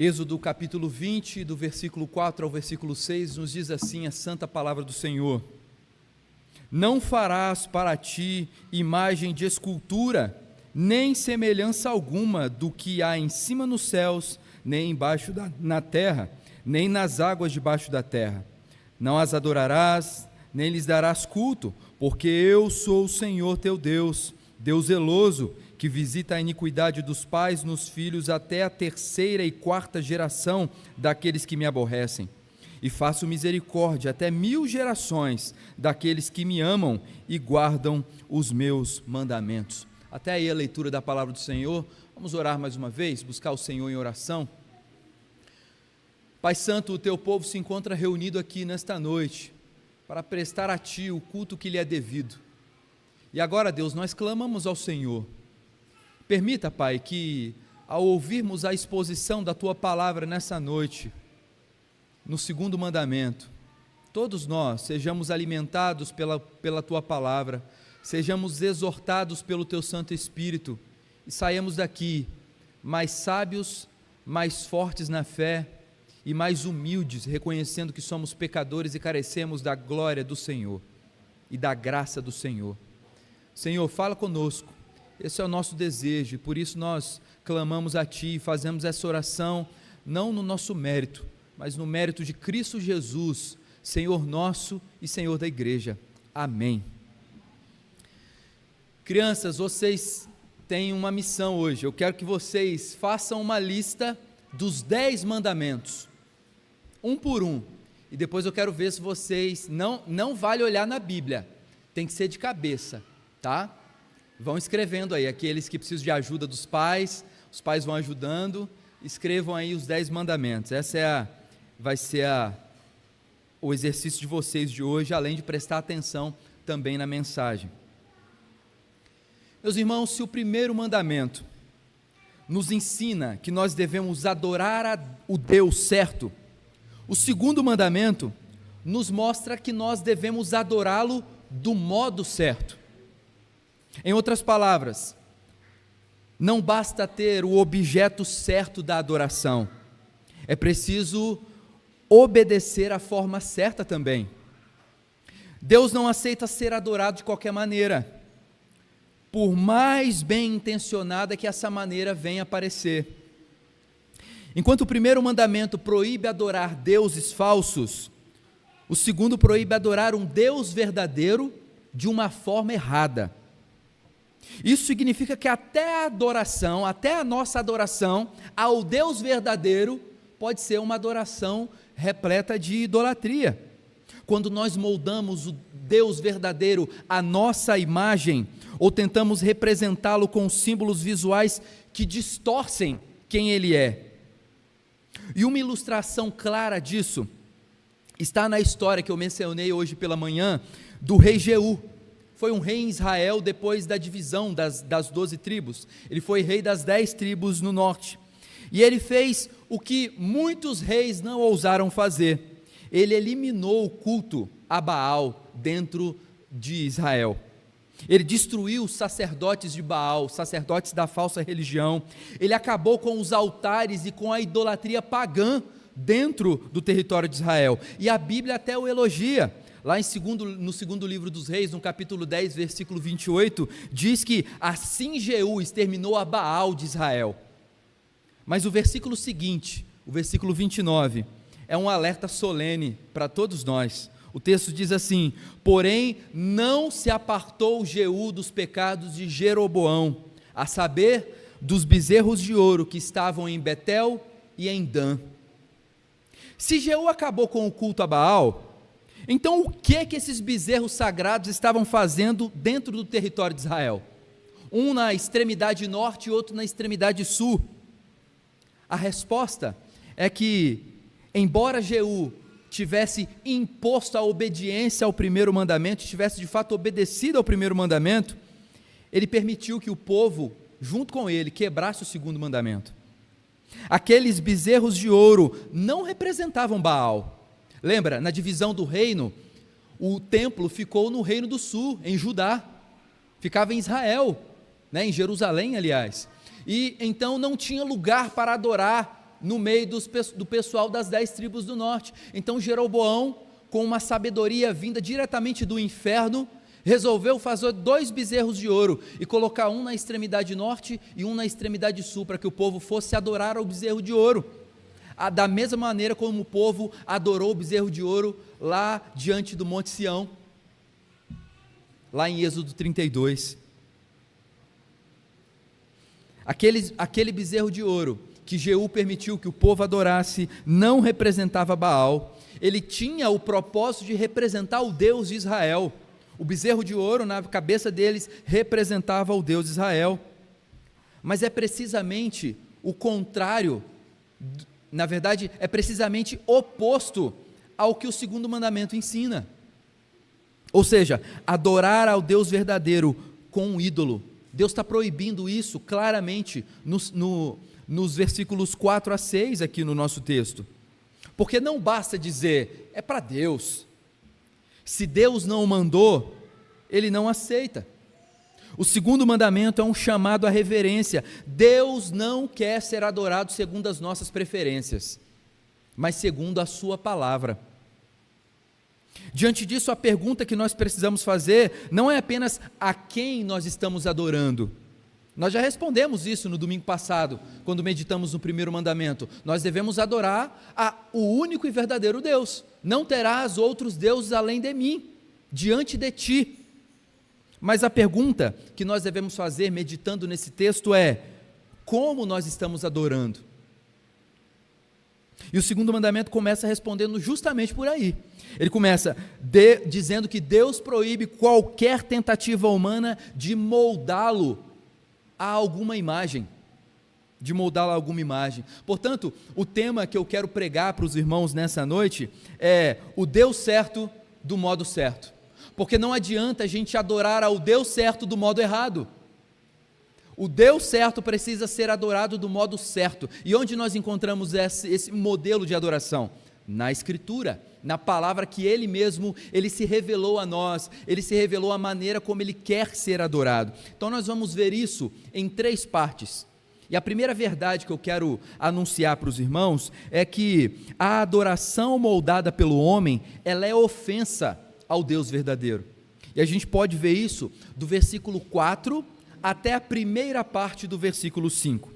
Êxodo capítulo 20, do versículo 4 ao versículo 6, nos diz assim a santa palavra do Senhor: Não farás para ti imagem de escultura, nem semelhança alguma do que há em cima nos céus, nem embaixo na terra, nem nas águas debaixo da terra. Não as adorarás, nem lhes darás culto, porque eu sou o Senhor teu Deus, Deus zeloso, que visita a iniquidade dos pais nos filhos até a terceira e quarta geração daqueles que me aborrecem. E faço misericórdia até 1000 gerações daqueles que me amam e guardam os meus mandamentos. Até aí a leitura da palavra do Senhor. Vamos orar mais uma vez, buscar o Senhor em oração. Pai Santo, o teu povo se encontra reunido aqui nesta noite para prestar a Ti o culto que lhe é devido. E agora, Deus, nós clamamos ao Senhor. Permita, Pai, que ao ouvirmos a exposição da Tua palavra nessa noite, no segundo mandamento, todos nós sejamos alimentados pela Tua palavra, sejamos exortados pelo Teu Santo Espírito e saiamos daqui mais sábios, mais fortes na fé e mais humildes, reconhecendo que somos pecadores e carecemos da glória do Senhor e da graça do Senhor. Senhor, fala conosco. Esse é o nosso desejo e por isso nós clamamos a Ti, fazemos essa oração não no nosso mérito, mas no mérito de Cristo Jesus, Senhor nosso e Senhor da igreja. Amém. Crianças, vocês têm uma missão hoje. Eu quero que vocês façam uma lista dos 10 mandamentos, um por um, e depois eu quero ver se vocês, não vale olhar na Bíblia, tem que ser de cabeça, tá? Vão escrevendo aí, aqueles que precisam de ajuda dos pais, os pais vão ajudando, escrevam aí os 10 mandamentos. Essa vai ser o exercício de vocês de hoje, além de prestar atenção também na mensagem. Meus irmãos, se o primeiro mandamento nos ensina que nós devemos adorar o Deus certo, o segundo mandamento nos mostra que nós devemos adorá-lo do modo certo. Em outras palavras, não basta ter o objeto certo da adoração, é preciso obedecer a forma certa também. Deus não aceita ser adorado de qualquer maneira, por mais bem intencionada que essa maneira venha a parecer. Enquanto o primeiro mandamento proíbe adorar deuses falsos, o segundo proíbe adorar um Deus verdadeiro de uma forma errada. Isso significa que até a nossa adoração ao Deus verdadeiro pode ser uma adoração repleta de idolatria. Quando nós moldamos o Deus verdadeiro à nossa imagem, ou tentamos representá-lo com símbolos visuais que distorcem quem Ele é. E uma ilustração clara disso está na história que eu mencionei hoje pela manhã, do rei Jeú. Foi um rei em Israel depois da divisão das 12 tribos, ele foi rei das 10 tribos no norte, e ele fez o que muitos reis não ousaram fazer, ele eliminou o culto a Baal dentro de Israel, ele destruiu os sacerdotes de Baal, sacerdotes da falsa religião, ele acabou com os altares e com a idolatria pagã dentro do território de Israel, e a Bíblia até o elogia. Lá no segundo livro dos reis, no capítulo 10, versículo 28, diz que assim Jeú exterminou a Baal de Israel. Mas o versículo seguinte, o versículo 29, é um alerta solene para todos nós. O texto diz assim: porém não se apartou Jeú dos pecados de Jeroboão, a saber, dos bezerros de ouro que estavam em Betel e em Dan. Se Jeú acabou com o culto a Baal, então o que esses bezerros sagrados estavam fazendo dentro do território de Israel? Um na extremidade norte e outro na extremidade sul. A resposta é que, embora Jeú tivesse imposto a obediência ao primeiro mandamento, tivesse de fato obedecido ao primeiro mandamento, ele permitiu que o povo, junto com ele, quebrasse o segundo mandamento. Aqueles bezerros de ouro não representavam Baal. Lembra, na divisão do reino, o templo ficou no reino do sul, em Judá, ficava em Israel, em Jerusalém, aliás, e então não tinha lugar para adorar no meio do pessoal das 10 tribos do norte. Então Jeroboão, com uma sabedoria vinda diretamente do inferno, resolveu fazer 2 bezerros de ouro e colocar um na extremidade norte e um na extremidade sul, para que o povo fosse adorar ao bezerro de ouro, da mesma maneira como o povo adorou o bezerro de ouro lá diante do Monte Sião, lá em Êxodo 32. Aquele bezerro de ouro que Jeú permitiu que o povo adorasse não representava Baal, ele tinha o propósito de representar o Deus de Israel. O bezerro de ouro na cabeça deles representava o Deus de Israel, mas é precisamente o contrário, na verdade é precisamente oposto ao que o segundo mandamento ensina, ou seja, adorar ao Deus verdadeiro com um ídolo. Deus está proibindo isso claramente nos versículos 4 a 6 aqui no nosso texto, porque não basta dizer, é para Deus. Se Deus não mandou, ele não aceita. O segundo mandamento é um chamado à reverência. Deus não quer ser adorado segundo as nossas preferências, mas segundo a sua palavra. Diante disso, a pergunta que nós precisamos fazer não é apenas a quem nós estamos adorando. Nós já respondemos isso no domingo passado, quando meditamos no primeiro mandamento. Nós devemos adorar o único e verdadeiro Deus. Não terás outros deuses além de mim, diante de ti. Mas a pergunta que nós devemos fazer meditando nesse texto é: como nós estamos adorando? E o segundo mandamento começa respondendo justamente por aí. Ele começa dizendo que Deus proíbe qualquer tentativa humana de moldá-lo a alguma imagem. Portanto, o tema que eu quero pregar para os irmãos nessa noite é o Deus certo do modo certo. Porque não adianta a gente adorar ao Deus certo do modo errado. O Deus certo precisa ser adorado do modo certo. E onde nós encontramos esse modelo de adoração? Na Escritura, na palavra que Ele mesmo, Ele se revelou a nós, Ele se revelou a maneira como Ele quer ser adorado. Então nós vamos ver isso em 3 partes. E a primeira verdade que eu quero anunciar para os irmãos é que a adoração moldada pelo homem, ela é ofensa ao Deus verdadeiro. E a gente pode ver isso do versículo 4 até a primeira parte do versículo 5.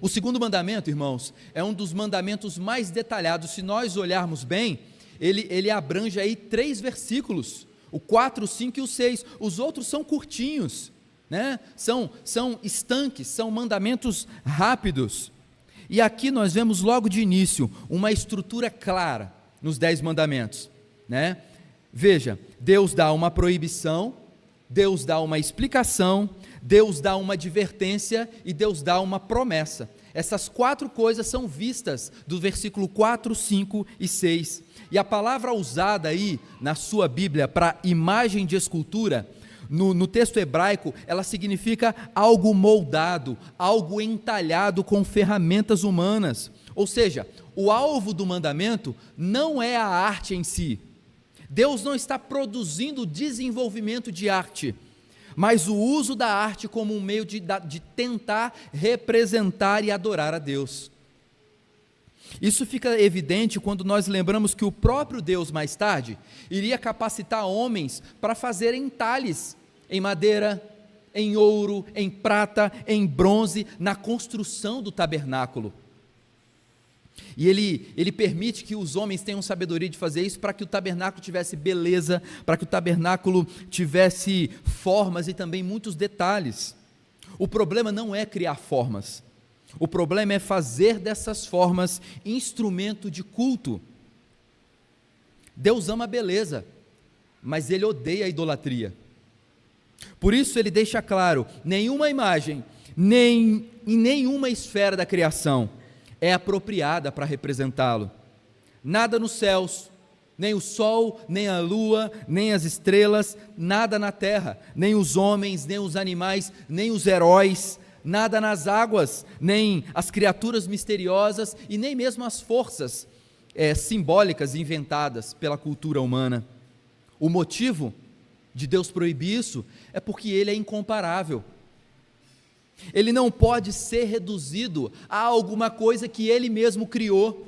O segundo mandamento, irmãos, é um dos mandamentos mais detalhados. Se nós olharmos bem, ele abrange aí 3 versículos, o 4, o 5 e o 6. Os outros são curtinhos, né? São estanques, são mandamentos rápidos. E aqui nós vemos logo de início uma estrutura clara nos 10 mandamentos, né? Veja, Deus dá uma proibição, Deus dá uma explicação, Deus dá uma advertência e Deus dá uma promessa. Essas 4 coisas são vistas do versículo 4, 5 e 6. E a palavra usada aí na sua Bíblia para imagem de escultura, no texto hebraico, ela significa algo moldado, algo entalhado com ferramentas humanas. Ou seja, o alvo do mandamento não é a arte em si. Deus não está produzindo desenvolvimento de arte, mas o uso da arte como um meio de tentar representar e adorar a Deus. Isso fica evidente quando nós lembramos que o próprio Deus, mais tarde, iria capacitar homens para fazerem entalhes em madeira, em ouro, em prata, em bronze, na construção do tabernáculo. E ele permite que os homens tenham sabedoria de fazer isso para que o tabernáculo tivesse beleza, para que o tabernáculo tivesse formas e também muitos detalhes. O problema não é criar formas, o problema é fazer dessas formas instrumento de culto. Deus ama a beleza, mas Ele odeia a idolatria. Por isso Ele deixa claro, nenhuma imagem, em nenhuma esfera da criação é apropriada para representá-lo. Nada nos céus, nem o sol, nem a lua, nem as estrelas, nada na terra, nem os homens, nem os animais, nem os heróis, nada nas águas, nem as criaturas misteriosas e nem mesmo as forças simbólicas inventadas pela cultura humana. O motivo de Deus proibir isso é porque Ele é incomparável. Ele não pode ser reduzido a alguma coisa que ele mesmo criou.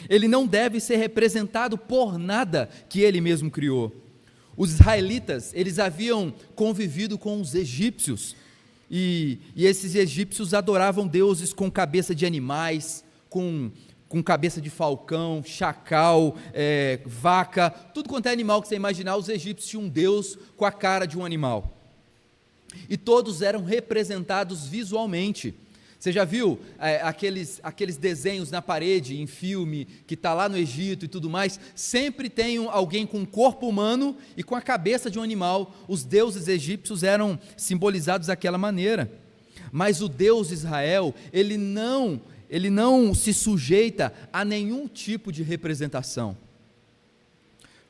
Ele não deve ser representado por nada que ele mesmo criou. Os israelitas, eles haviam convivido com os egípcios, e esses egípcios adoravam deuses com cabeça de animais, com cabeça de falcão, chacal, vaca, tudo quanto é animal que você imaginar, os egípcios tinham um deus com a cara de um animal. E todos eram representados visualmente. Você já viu aqueles desenhos na parede, em filme, que está lá no Egito e tudo mais? Sempre tem alguém com um corpo humano e com a cabeça de um animal. Os deuses egípcios eram simbolizados daquela maneira. Mas o Deus de Israel, ele não se sujeita a nenhum tipo de representação.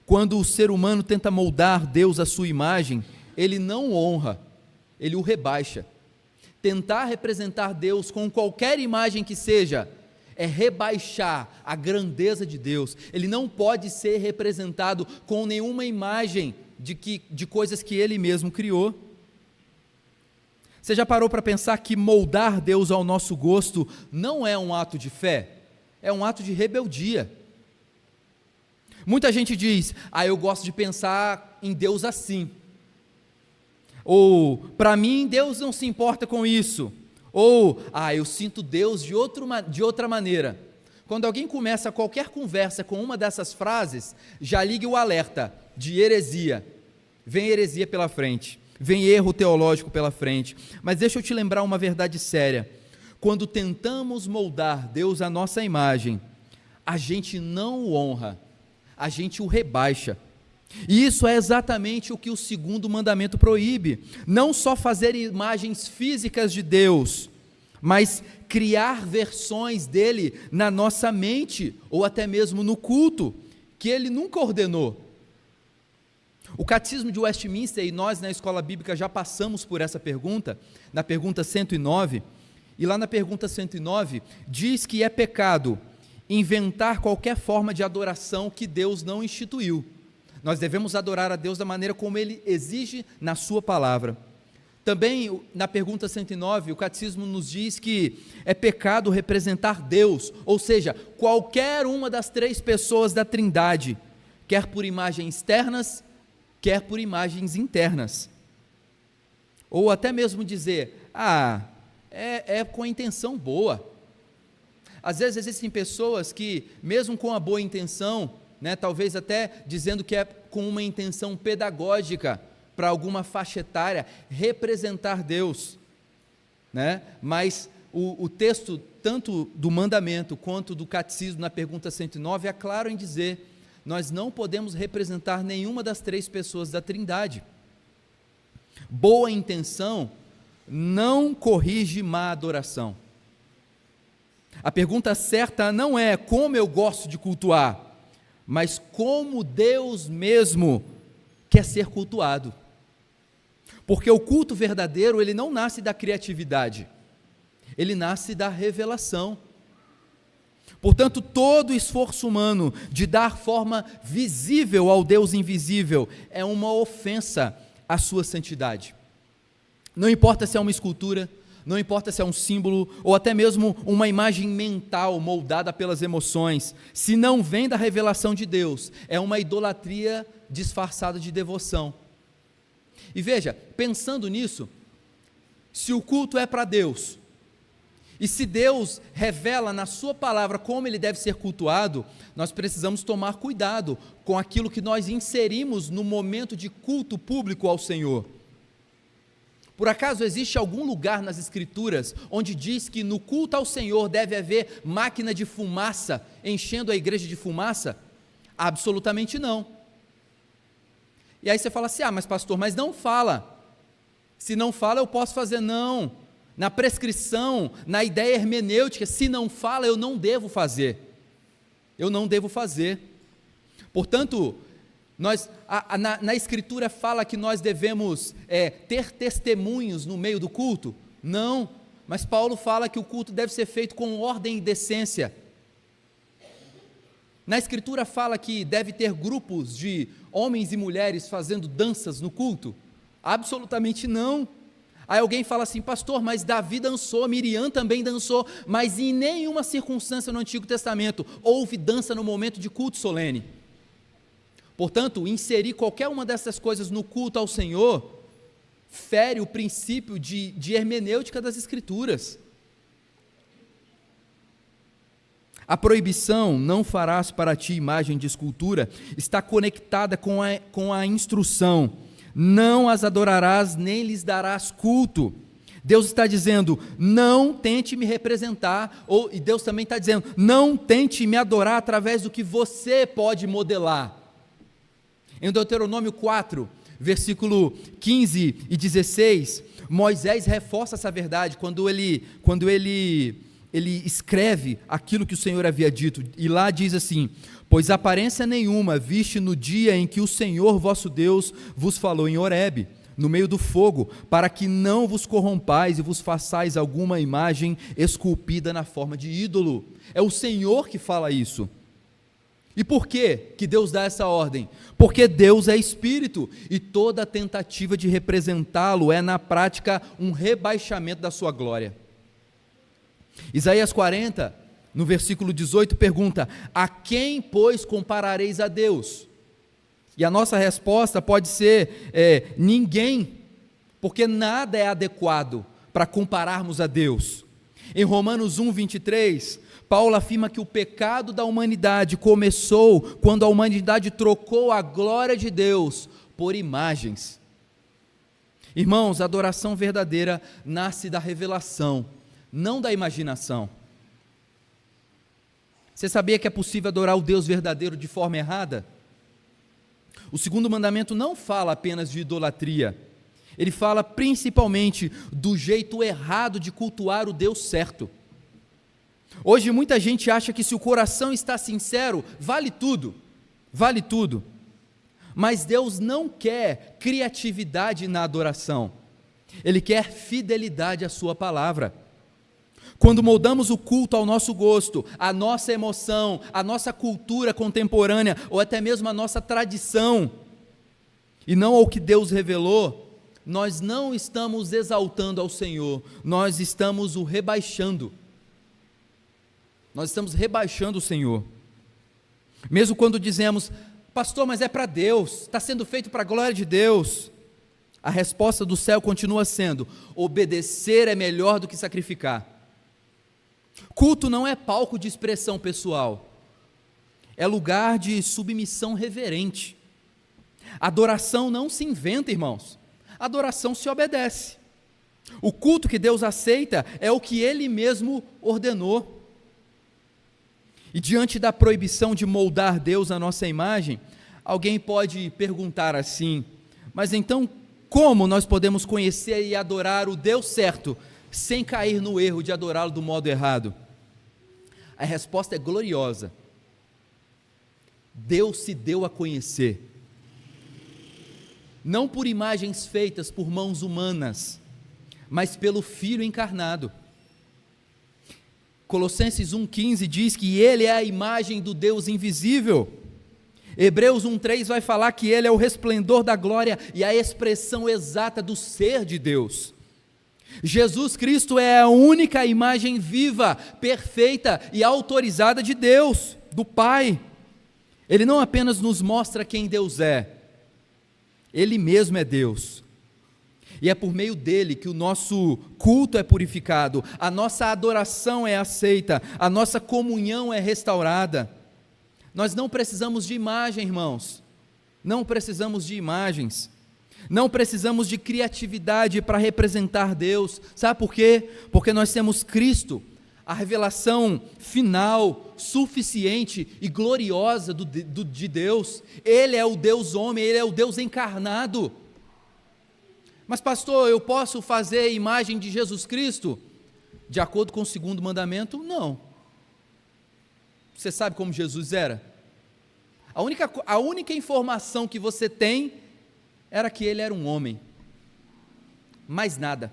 Quando o ser humano tenta moldar Deus à sua imagem, ele não o honra, ele o rebaixa. Tentar representar Deus com qualquer imagem que seja, é rebaixar a grandeza de Deus. Ele não pode ser representado com nenhuma imagem de coisas que Ele mesmo criou. Você já parou para pensar que moldar Deus ao nosso gosto não é um ato de fé? É um ato de rebeldia. Muita gente diz, eu gosto de pensar em Deus assim. Ou, para mim, Deus não se importa com isso. Ou, eu sinto Deus de outra maneira. Quando alguém começa qualquer conversa com uma dessas frases, já liga o alerta de heresia. Vem heresia pela frente, vem erro teológico pela frente. Mas deixa eu te lembrar uma verdade séria. Quando tentamos moldar Deus à nossa imagem, a gente não o honra, a gente o rebaixa. E isso é exatamente o que o segundo mandamento proíbe. Não só fazer imagens físicas de Deus, mas criar versões dele na nossa mente, ou até mesmo no culto, que ele nunca ordenou. O Catecismo de Westminster, e nós na Escola Bíblica já passamos por essa pergunta, na pergunta 109, e lá na pergunta 109, diz que é pecado inventar qualquer forma de adoração que Deus não instituiu. Nós devemos adorar a Deus da maneira como Ele exige na sua palavra. Também, na pergunta 109, o Catecismo nos diz que é pecado representar Deus, ou seja, qualquer uma das três pessoas da Trindade, quer por imagens externas, quer por imagens internas. Ou até mesmo dizer, é com a intenção boa. Às vezes existem pessoas que, mesmo com a boa intenção, talvez até dizendo que é com uma intenção pedagógica para alguma faixa etária, representar Deus, mas o texto, tanto do mandamento quanto do catecismo na pergunta 109, é claro em dizer, nós não podemos representar nenhuma das três pessoas da Trindade. Boa intenção não corrige má adoração. A pergunta certa não é como eu gosto de cultuar, mas como Deus mesmo quer ser cultuado. Porque o culto verdadeiro, ele não nasce da criatividade, ele nasce da revelação. Portanto, todo esforço humano de dar forma visível ao Deus invisível é uma ofensa à sua santidade. Não importa se é uma escultura, não importa se é um símbolo ou até mesmo uma imagem mental moldada pelas emoções, se não vem da revelação de Deus, é uma idolatria disfarçada de devoção. E veja, pensando nisso, se o culto é para Deus, e se Deus revela na sua palavra como ele deve ser cultuado, nós precisamos tomar cuidado com aquilo que nós inserimos no momento de culto público ao Senhor. Por acaso existe algum lugar nas Escrituras onde diz que no culto ao Senhor deve haver máquina de fumaça enchendo a igreja de fumaça? Absolutamente não. E aí você fala assim, mas pastor, mas não fala. Se não fala eu posso fazer, não. Na prescrição, na ideia hermenêutica, se não fala eu não devo fazer. Eu não devo fazer. Portanto, na Escritura fala que nós devemos ter testemunhos no meio do culto? Não, mas Paulo fala que o culto deve ser feito com ordem e decência. Na Escritura fala que deve ter grupos de homens e mulheres fazendo danças no culto? Absolutamente não. Aí alguém fala assim: pastor, mas Davi dançou, Miriam também dançou, mas em nenhuma circunstância no Antigo Testamento houve dança no momento de culto solene. Portanto, inserir qualquer uma dessas coisas no culto ao Senhor fere o princípio de hermenêutica das Escrituras. A proibição, não farás para ti imagem de escultura, está conectada com a instrução, não as adorarás nem lhes darás culto. Deus está dizendo: não tente me representar, e Deus também está dizendo: não tente me adorar através do que você pode modelar. Em Deuteronômio 4, versículo 15 e 16, Moisés reforça essa verdade quando ele escreve aquilo que o Senhor havia dito, e lá diz assim: pois aparência nenhuma viste no dia em que o Senhor vosso Deus vos falou em Horebe, no meio do fogo, para que não vos corrompais e vos façais alguma imagem esculpida na forma de ídolo. É o Senhor que fala isso. E por que Deus dá essa ordem? Porque Deus é Espírito, e toda tentativa de representá-lo é na prática um rebaixamento da sua glória. Isaías 40, no versículo 18, pergunta: a quem, pois, comparareis a Deus? E a nossa resposta pode ser: ninguém, porque nada é adequado para compararmos a Deus. Em Romanos 1, 23, Paulo afirma que o pecado da humanidade começou quando a humanidade trocou a glória de Deus por imagens. Irmãos, a adoração verdadeira nasce da revelação, não da imaginação. Você sabia que é possível adorar o Deus verdadeiro de forma errada? O segundo mandamento não fala apenas de idolatria, ele fala principalmente do jeito errado de cultuar o Deus certo. Hoje muita gente acha que se o coração está sincero, vale tudo, mas Deus não quer criatividade na adoração, Ele quer fidelidade à sua palavra. Quando moldamos o culto ao nosso gosto, à nossa emoção, à nossa cultura contemporânea, ou até mesmo à nossa tradição, e não ao que Deus revelou, nós não estamos exaltando ao Senhor, nós estamos o rebaixando. Nós estamos rebaixando o Senhor. Mesmo quando dizemos: pastor, mas é para Deus, está sendo feito para a glória de Deus, a resposta do céu continua sendo: obedecer é melhor do que sacrificar. Culto não é palco de expressão pessoal, é lugar de submissão reverente. Adoração não se inventa, irmãos, adoração se obedece. O culto que Deus aceita é o que Ele mesmo ordenou. E diante da proibição de moldar Deus à nossa imagem, alguém pode perguntar assim: mas então como nós podemos conhecer e adorar o Deus certo, sem cair no erro de adorá-lo do modo errado? A resposta é gloriosa. Deus se deu a conhecer, não por imagens feitas por mãos humanas, mas pelo Filho encarnado. Colossenses 1,15 diz que Ele é a imagem do Deus invisível. Hebreus 1,3 vai falar que Ele é o resplendor da glória e a expressão exata do ser de Deus. Jesus Cristo é a única imagem viva, perfeita e autorizada de Deus, do Pai. Ele não apenas nos mostra quem Deus é, Ele mesmo é Deus. E é por meio dele que o nosso culto é purificado, a nossa adoração é aceita, a nossa comunhão é restaurada. Nós não precisamos de imagem, irmãos, não precisamos de imagens, não precisamos de criatividade para representar Deus. Sabe por quê? Porque nós temos Cristo, a revelação final, suficiente e gloriosa de Deus. Ele é o Deus homem, Ele é o Deus encarnado. Mas pastor, eu posso fazer a imagem de Jesus Cristo? De acordo com o segundo mandamento, não. Você sabe como Jesus era? A única informação que você tem era que ele era um homem. Mais nada.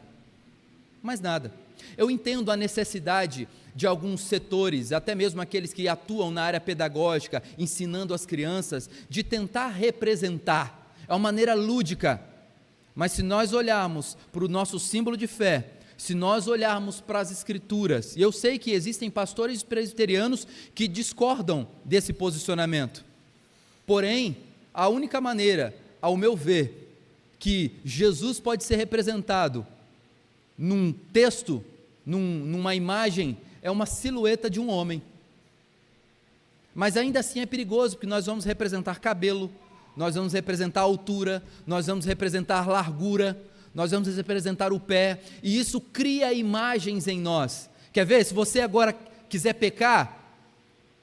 Eu entendo a necessidade de alguns setores, até mesmo aqueles que atuam na área pedagógica, ensinando as crianças, de tentar representar, é uma maneira lúdica, Mas se nós olharmos para o nosso símbolo de fé, se nós olharmos para as Escrituras, e eu sei que existem pastores presbiterianos que discordam desse posicionamento, porém, a única maneira, ao meu ver, que Jesus pode ser representado num texto, numa imagem, é uma silhueta de um homem. Mas ainda assim é perigoso, porque nós vamos representar cabelo, nós vamos representar altura, nós vamos representar largura, nós vamos representar o pé, e isso cria imagens em nós. Quer ver? Se você agora quiser pecar,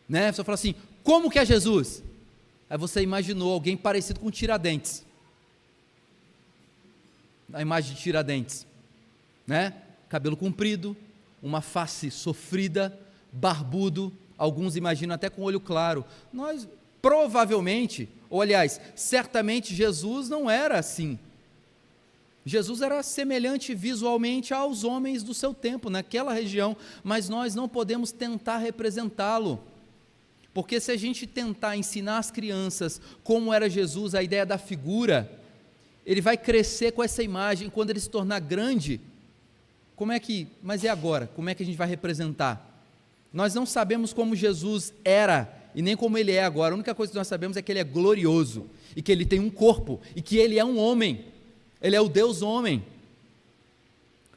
né, você fala assim, como que é Jesus? Aí você imaginou alguém parecido com Tiradentes, a imagem de Tiradentes, né? Cabelo comprido, uma face sofrida, barbudo, alguns imaginam até com olho claro. Nós provavelmente, ou aliás, certamente Jesus não era assim. Jesus era semelhante visualmente aos homens do seu tempo, naquela região, mas nós não podemos tentar representá-lo, porque se a gente tentar ensinar as crianças como era Jesus, a ideia da figura, ele vai crescer com essa imagem, quando ele se tornar grande, mas e agora? Como é que a gente vai representar? Nós não sabemos como Jesus era, e nem como ele é agora, a única coisa que nós sabemos é que ele é glorioso, e que ele tem um corpo, e que ele é um homem, ele é o Deus homem.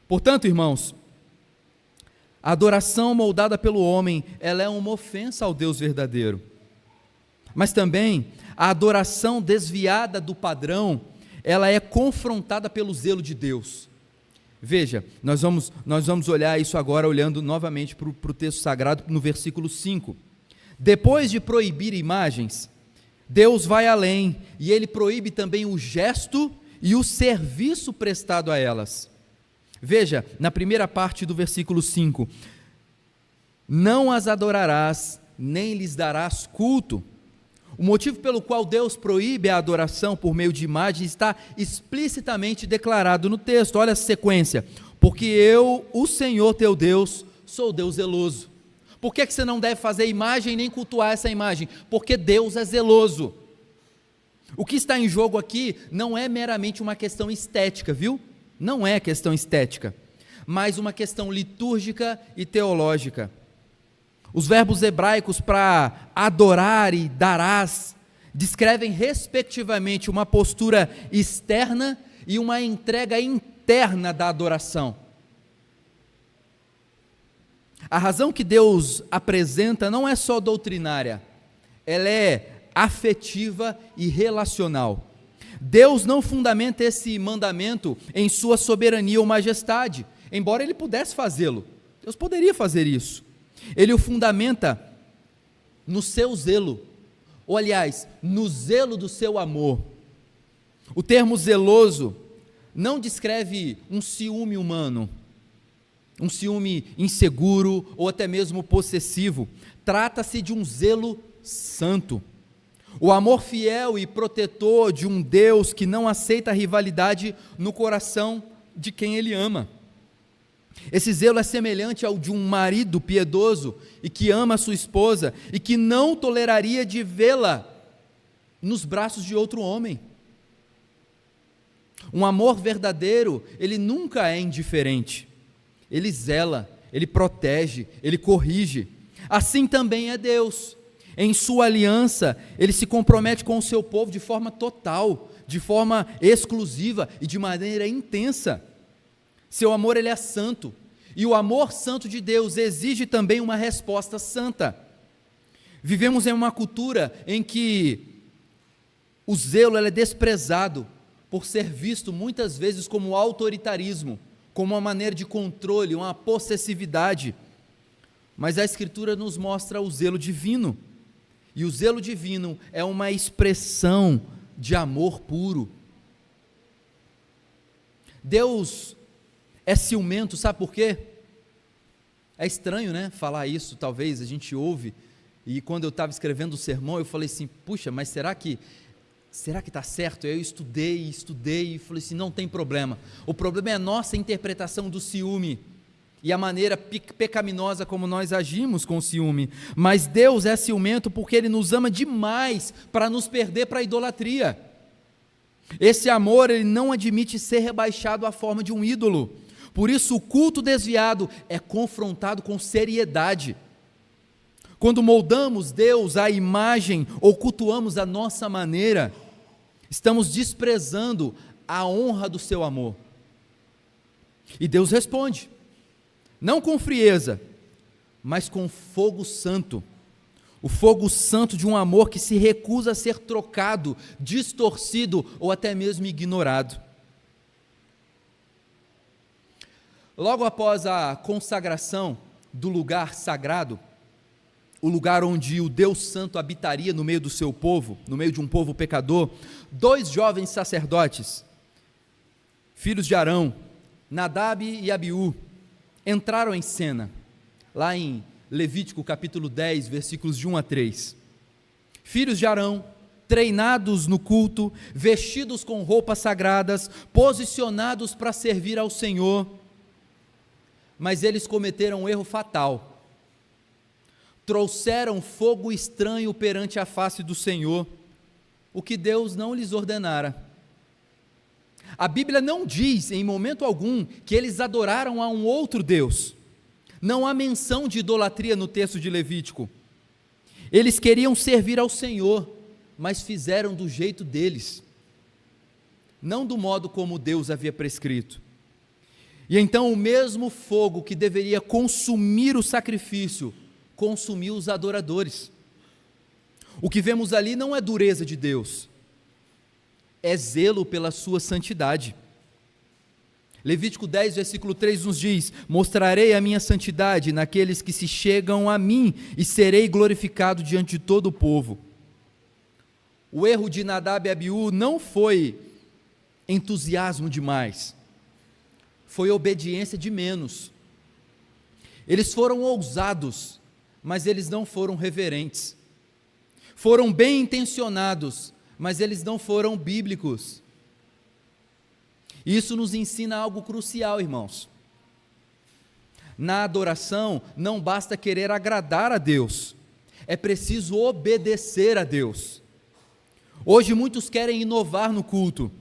Portanto, irmãos, a adoração moldada pelo homem, ela é uma ofensa ao Deus verdadeiro, mas também a adoração desviada do padrão, ela é confrontada pelo zelo de Deus. Veja, nós vamos olhar isso agora, olhando novamente para o texto sagrado, no versículo 5, depois de proibir imagens, Deus vai além, e ele proíbe também o gesto e o serviço prestado a elas. Veja, na primeira parte do versículo 5, não as adorarás, nem lhes darás culto. O motivo pelo qual Deus proíbe a adoração por meio de imagens está explicitamente declarado no texto. Olha a sequência, porque eu, o Senhor teu Deus, sou Deus zeloso. Por que você não deve fazer imagem nem cultuar essa imagem? Porque Deus é zeloso. O que está em jogo aqui não é meramente uma questão estética, viu? Não é questão estética, mas uma questão litúrgica e teológica. Os verbos hebraicos para adorar e darás descrevem respectivamente uma postura externa e uma entrega interna da adoração. A razão que Deus apresenta não é só doutrinária, ela é afetiva e relacional. Deus não fundamenta esse mandamento em sua soberania ou majestade, embora ele pudesse fazê-lo. Deus poderia fazer isso. Ele o fundamenta no seu zelo, ou aliás, no zelo do seu amor. O termo zeloso não descreve um ciúme humano, um ciúme inseguro ou até mesmo possessivo. Trata-se de um zelo santo. O amor fiel e protetor de um Deus que não aceita rivalidade no coração de quem ele ama. Esse zelo é semelhante ao de um marido piedoso e que ama a sua esposa e que não toleraria de vê-la nos braços de outro homem. Um amor verdadeiro, ele nunca é indiferente. Ele zela, ele protege, ele corrige. Assim também é Deus. Em sua aliança, ele se compromete com o seu povo de forma total, de forma exclusiva e de maneira intensa. Seu amor, ele é santo, e o amor santo de Deus exige também uma resposta santa. Vivemos em uma cultura em que o zelo é desprezado por ser visto muitas vezes como autoritarismo, como uma maneira de controle, uma possessividade, mas a Escritura nos mostra o zelo divino, e o zelo divino é uma expressão de amor puro. Deus é ciumento, sabe por quê? É estranho, né, falar isso, talvez, a gente ouve, e quando eu estava escrevendo o sermão, eu falei assim, puxa, mas será que está certo? Eu estudei e falei assim, não tem problema, o problema é a nossa interpretação do ciúme, e a maneira pecaminosa como nós agimos com o ciúme, mas Deus é ciumento porque Ele nos ama demais para nos perder para a idolatria. Esse amor, ele não admite ser rebaixado à forma de um ídolo. Por isso, o culto desviado é confrontado com seriedade. Quando moldamos Deus à imagem ou cultuamos a nossa maneira, estamos desprezando a honra do seu amor. E Deus responde, não com frieza, mas com fogo santo. O fogo santo de um amor que se recusa a ser trocado, distorcido ou até mesmo ignorado. Logo após a consagração do lugar sagrado, o lugar onde o Deus Santo habitaria no meio do seu povo, no meio de um povo pecador, 2 jovens sacerdotes, filhos de Arão, Nadab e Abiú, entraram em cena, lá em Levítico capítulo 10, versículos de 1 a 3. Filhos de Arão, treinados no culto, vestidos com roupas sagradas, posicionados para servir ao Senhor, mas eles cometeram um erro fatal. Trouxeram fogo estranho perante a face do Senhor, o que Deus não lhes ordenara. A Bíblia não diz em momento algum que eles adoraram a um outro Deus. Não há menção de idolatria no texto de Levítico. Eles queriam servir ao Senhor, mas fizeram do jeito deles, não do modo como Deus havia prescrito. E então o mesmo fogo que deveria consumir o sacrifício, consumiu os adoradores. O que vemos ali não é dureza de Deus, é zelo pela sua santidade. Levítico 10, versículo 3 nos diz: mostrarei a minha santidade naqueles que se chegam a mim, e serei glorificado diante de todo o povo. O erro de Nadab e Abiú não foi entusiasmo demais, foi obediência de menos. Eles foram ousados, mas eles não foram reverentes. Foram bem intencionados, mas eles não foram bíblicos. Isso nos ensina algo crucial, irmãos. Na adoração, não basta querer agradar a Deus, é preciso obedecer a Deus. Hoje muitos querem inovar no culto,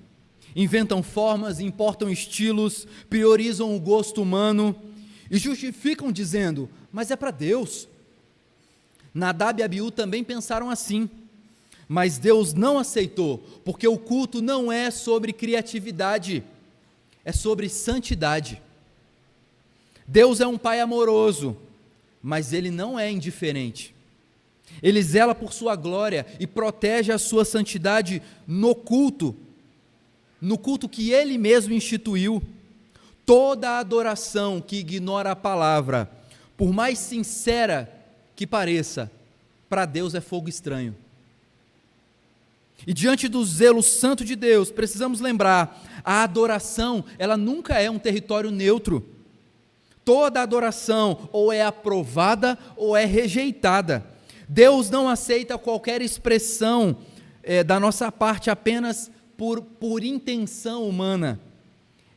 inventam formas, importam estilos, priorizam o gosto humano e justificam dizendo, mas é para Deus. Nadab e Abiú também pensaram assim, mas Deus não aceitou, porque o culto não é sobre criatividade, é sobre santidade. Deus é um Pai amoroso, mas Ele não é indiferente. Ele zela por sua glória e protege a sua santidade no culto que Ele mesmo instituiu. Toda adoração que ignora a palavra, por mais sincera que pareça, para Deus é fogo estranho. E diante do zelo santo de Deus, precisamos lembrar, a adoração, ela nunca é um território neutro. Toda adoração ou é aprovada ou é rejeitada. Deus não aceita qualquer expressão da nossa parte apenas por intenção humana.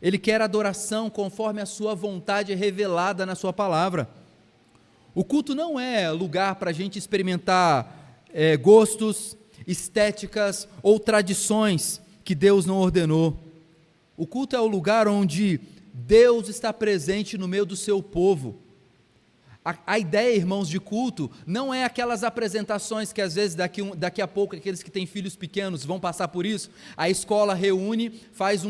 Ele quer adoração conforme a sua vontade revelada na sua palavra. O culto não é lugar para a gente experimentar gostos, estéticas ou tradições que Deus não ordenou. O culto é o lugar onde Deus está presente no meio do seu povo. A ideia, irmãos, de culto não é aquelas apresentações que às vezes daqui a pouco aqueles que têm filhos pequenos vão passar por isso. A escola reúne, faz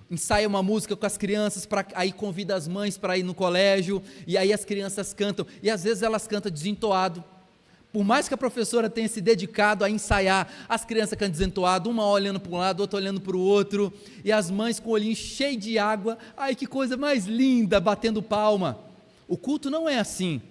ensaia uma música com as crianças, aí convida as mães para ir no colégio, e aí as crianças cantam, e às vezes elas cantam desentoado. Por mais que a professora tenha se dedicado a ensaiar, as crianças cantam desentoado, uma olhando para um lado, outra olhando para o outro, e as mães com o olhinho cheio de água, ai que coisa mais linda, batendo palma. O culto não é assim,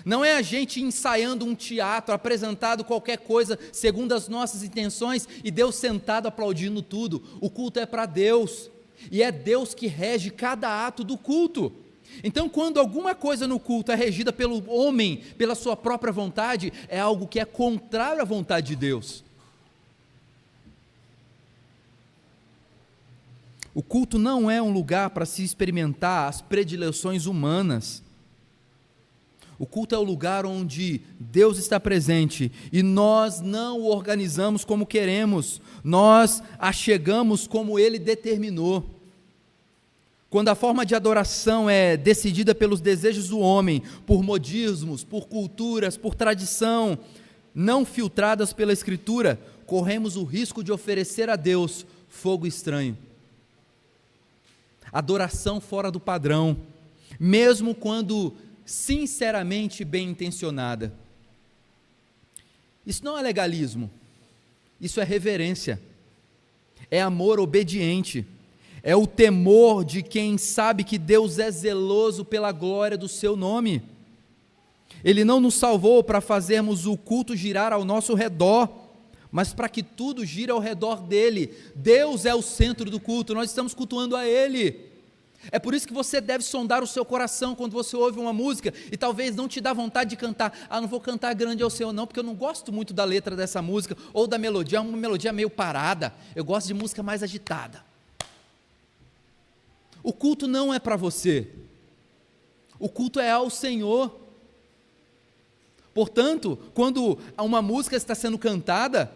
não é a gente ensaiando um teatro, apresentado qualquer coisa, segundo as nossas intenções, e Deus sentado aplaudindo tudo. O culto é para Deus, e é Deus que rege cada ato do culto. Então, quando alguma coisa no culto é regida pelo homem, pela sua própria vontade, é algo que é contrário à vontade de Deus. O culto não é um lugar para se experimentar as predileções humanas. O culto é o lugar onde Deus está presente e nós não o organizamos como queremos, nós a chegamos como Ele determinou. Quando a forma de adoração é decidida pelos desejos do homem, por modismos, por culturas, por tradição, não filtradas pela Escritura, corremos o risco de oferecer a Deus fogo estranho. Adoração fora do padrão, mesmo quando sinceramente bem intencionada. Isso não é legalismo, isso é reverência, é amor obediente, é o temor de quem sabe que Deus é zeloso pela glória do seu nome. Ele não nos salvou para fazermos o culto girar ao nosso redor, mas para que tudo gire ao redor dele. Deus é o centro do culto, nós estamos cultuando a Ele. É por isso que você deve sondar o seu coração quando você ouve uma música e talvez não te dá vontade de cantar. Não vou cantar grande ao Senhor não, porque eu não gosto muito da letra dessa música ou da melodia, é uma melodia meio parada. Eu gosto de música mais agitada. O culto não é para você, o culto é ao Senhor. Portanto, quando uma música está sendo cantada,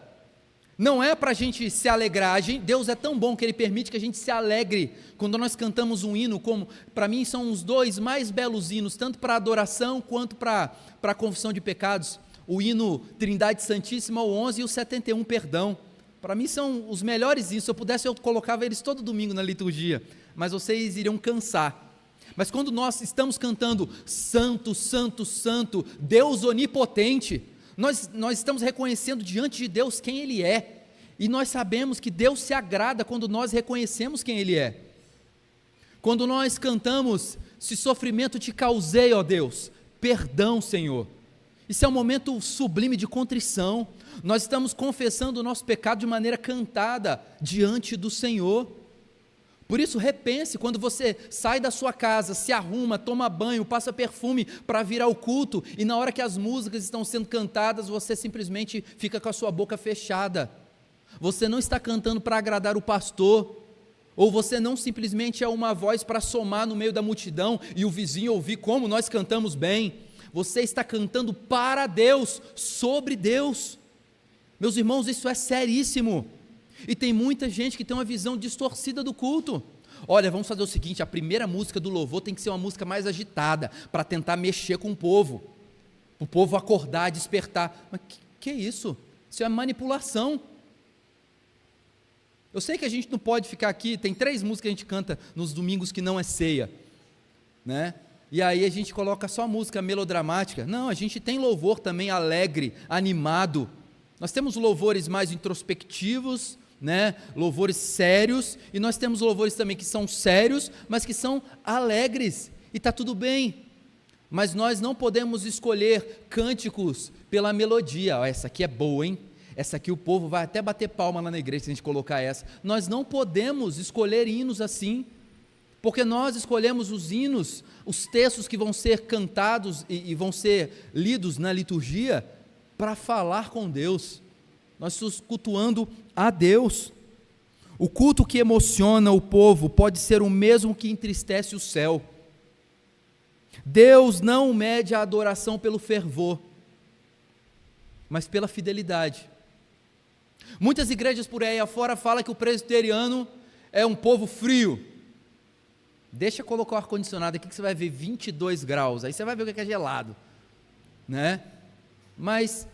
não é para a gente se alegrar. Deus é tão bom que Ele permite que a gente se alegre quando nós cantamos um hino, como para mim são os dois mais belos hinos, tanto para a adoração quanto para a confissão de pecados, o hino Trindade Santíssima, o 11 e o 71, perdão. Para mim são os melhores hinos. Se eu pudesse eu colocava eles todo domingo na liturgia, mas vocês iriam cansar. Mas quando nós estamos cantando Santo, Santo, Santo, Deus onipotente, nós estamos reconhecendo diante de Deus quem Ele é, e nós sabemos que Deus se agrada quando nós reconhecemos quem Ele é. Quando nós cantamos, se sofrimento te causei, ó Deus, perdão, Senhor, isso é um momento sublime de contrição, nós estamos confessando o nosso pecado de maneira cantada diante do Senhor. Por isso, repense, quando você sai da sua casa, se arruma, toma banho, passa perfume para vir ao culto, e na hora que as músicas estão sendo cantadas, você simplesmente fica com a sua boca fechada. Você não está cantando para agradar o pastor, ou você não simplesmente é uma voz para somar no meio da multidão e o vizinho ouvir como nós cantamos bem. Você está cantando para Deus, sobre Deus. Meus irmãos, isso é seríssimo. E tem muita gente que tem uma visão distorcida do culto. Olha, vamos fazer o seguinte, a primeira música do louvor tem que ser uma música mais agitada, para tentar mexer com o povo acordar, despertar. Mas que é isso? Isso é manipulação. Eu sei que a gente não pode ficar aqui, tem 3 músicas que a gente canta nos domingos que não é ceia, né? E aí a gente coloca só música melodramática. Não, a gente tem louvor também alegre, animado. Nós temos louvores mais introspectivos, né? Louvores sérios, e nós temos louvores também que são sérios, mas que são alegres, e está tudo bem, mas nós não podemos escolher cânticos pela melodia. Essa aqui é boa, hein? Essa aqui o povo vai até bater palma lá na igreja se a gente colocar essa. Nós não podemos escolher hinos assim, porque nós escolhemos os hinos, os textos que vão ser cantados e vão ser lidos na liturgia, para falar com Deus. Nós estamos cultuando a Deus. O culto que emociona o povo pode ser o mesmo que entristece o céu. Deus não mede a adoração pelo fervor, mas pela fidelidade. Muitas igrejas por aí afora falam que o presbiteriano é um povo frio. Deixa eu colocar o ar-condicionado aqui que você vai ver 22 graus, aí você vai ver o que é gelado, né? Mas,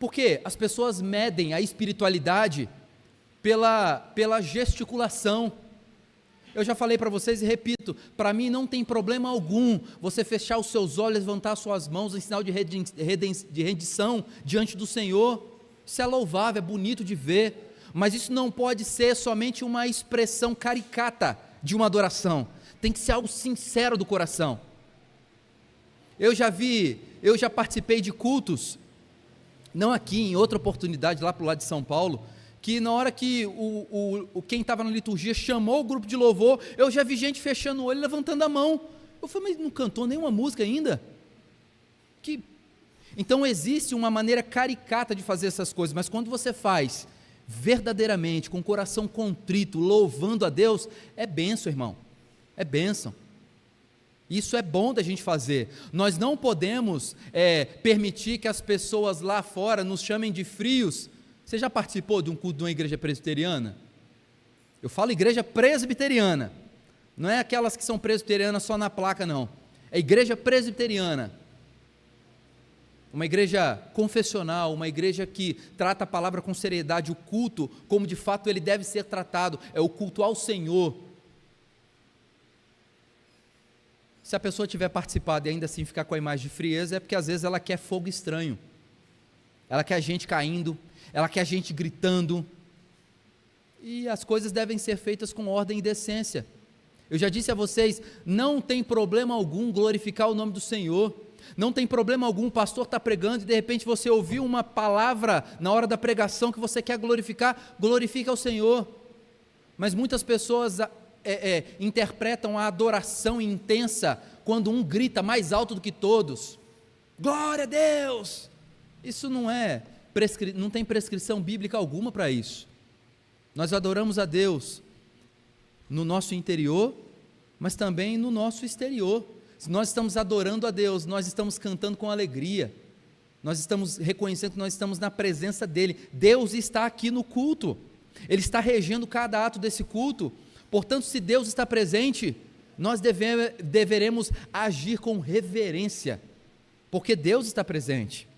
por quê? As pessoas medem a espiritualidade pela gesticulação. Eu já falei para vocês e repito, para mim não tem problema algum você fechar os seus olhos, levantar as suas mãos em sinal de rendição diante do Senhor. Isso é louvável, é bonito de ver, mas isso não pode ser somente uma expressão caricata de uma adoração, tem que ser algo sincero do coração. Eu já participei de cultos, não aqui, em outra oportunidade, lá para o lado de São Paulo, que na hora que quem estava na liturgia chamou o grupo de louvor, eu já vi gente fechando o olho e levantando a mão. Eu falei, mas não cantou nenhuma música ainda? Então existe uma maneira caricata de fazer essas coisas, mas quando você faz verdadeiramente, com o coração contrito, louvando a Deus, é bênção, irmão, é bênção. Isso é bom da gente fazer. Nós não podemos permitir que as pessoas lá fora nos chamem de frios. Você já participou de um culto de uma igreja presbiteriana? Eu falo igreja presbiteriana, não é aquelas que são presbiterianas só na placa, não. É igreja presbiteriana. Uma igreja confessional, uma igreja que trata a palavra com seriedade, o culto, como de fato ele deve ser tratado, é o culto ao Senhor. Se a pessoa tiver participado e ainda assim ficar com a imagem de frieza, é porque às vezes ela quer fogo estranho, ela quer a gente caindo, ela quer a gente gritando, e as coisas devem ser feitas com ordem e decência. Eu já disse a vocês, não tem problema algum glorificar o nome do Senhor, não tem problema algum, o pastor está pregando e de repente você ouviu uma palavra na hora da pregação que você quer glorificar, glorifica ao Senhor. Mas muitas pessoas interpretam a adoração intensa quando um grita mais alto do que todos, glória a Deus. Isso não tem prescrição bíblica alguma para isso. Nós adoramos a Deus no nosso interior, mas também no nosso exterior. Se nós estamos adorando a Deus, nós estamos cantando com alegria, nós estamos reconhecendo que nós estamos na presença dEle. Deus está aqui no culto, Ele está regendo cada ato desse culto. Portanto, se Deus está presente, nós deveremos agir com reverência, porque Deus está presente.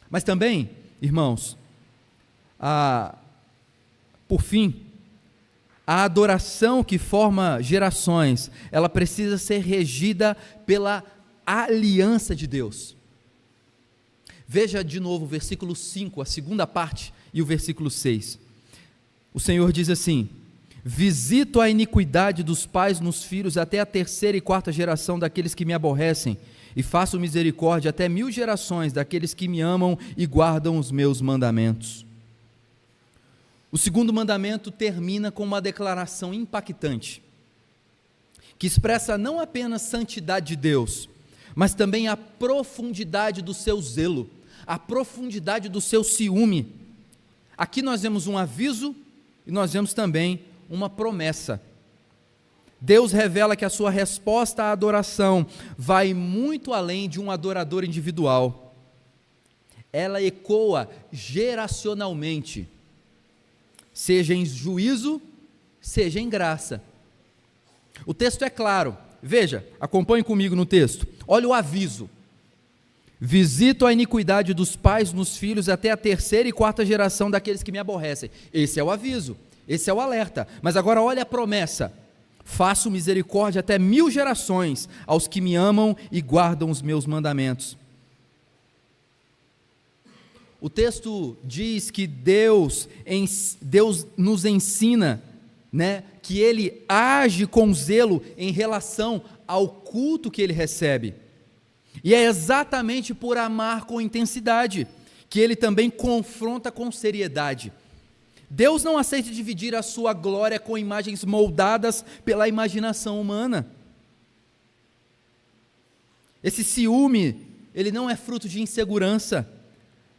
Mas também, irmãos, por fim, a adoração que forma gerações, ela precisa ser regida pela aliança de Deus. Veja de novo o versículo 5, a segunda parte, e o versículo 6. O Senhor diz assim: visito a iniquidade dos pais nos filhos até a terceira e quarta geração daqueles que me aborrecem, e faço misericórdia até 1000 gerações daqueles que me amam e guardam os meus mandamentos. O segundo mandamento termina com uma declaração impactante, que expressa não apenas santidade de Deus, mas também a profundidade do seu zelo, a profundidade do seu ciúme. Aqui nós vemos um aviso e nós vemos também uma promessa. Deus revela que a sua resposta à adoração vai muito além de um adorador individual. Ela ecoa geracionalmente, seja em juízo, seja em graça. O texto é claro, veja, acompanhe comigo no texto, olha o aviso: visito a iniquidade dos pais nos filhos até a terceira e quarta geração daqueles que me aborrecem. Esse é o aviso, esse é o alerta, mas agora olha a promessa: faço misericórdia até 1000 gerações aos que me amam e guardam os meus mandamentos. O texto diz que Deus nos ensina, que Ele age com zelo em relação ao culto que Ele recebe, e é exatamente por amar com intensidade que Ele também confronta com seriedade. Deus não aceita dividir a sua glória com imagens moldadas pela imaginação humana. Esse ciúme, ele não é fruto de insegurança,